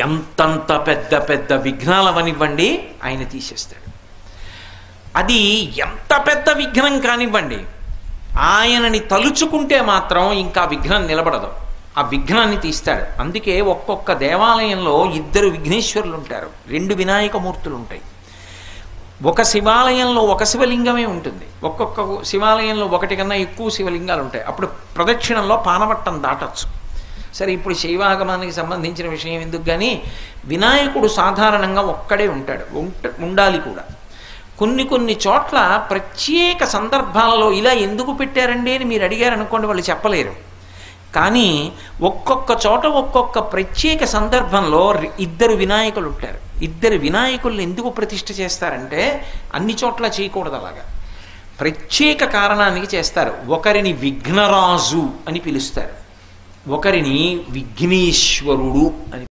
ఎంతంత పెద్ద పెద్ద విఘ్నాలవనివ్వండి ఆయన తీసేస్తాడు. అది ఎంత పెద్ద విఘ్నం కానివ్వండి, ఆయనని తలుచుకుంటే మాత్రం ఇంకా విఘ్నం నిలబడదు, ఆ విఘ్నాన్ని తీస్తాడు. అందుకే ఒక్కొక్క దేవాలయంలో 2 విఘ్నేశ్వరులు ఉంటారు, 2 వినాయకమూర్తులు ఉంటాయి. ఒక శివాలయంలో ఒక శివలింగమే ఉంటుంది, ఒక్కొక్క శివాలయంలో 1 కన్నా ఎక్కువ శివలింగాలు ఉంటాయి. అప్పుడు ప్రదక్షిణంలో పానవట్టం దాటచ్చు. సరే, ఇప్పుడు శైవాగమానికి సంబంధించిన విషయం ఎందుకు, కానీ వినాయకుడు సాధారణంగా ఒక్కడే ఉంటాడు, ఉండాలి కూడా. కొన్ని చోట్ల ప్రత్యేక సందర్భాలలో ఇలా ఎందుకు పెట్టారండి అని మీరు అడిగారు అనుకోండి, వాళ్ళు చెప్పలేరు. కానీ ఒక్కొక్క చోట ఒక్కొక్క ప్రత్యేక సందర్భంలో 2 వినాయకులు ఉంటారు. 2 వినాయకుల్ని ఎందుకు ప్రతిష్ఠ చేస్తారంటే అన్ని చోట్ల చేయకూడదు, అలాగా ప్రత్యేక కారణానికి చేస్తారు. ఒకరిని విఘ్నరాజు అని పిలుస్తారు, ఒకరిని విఘ్నేశ్వరుడు అని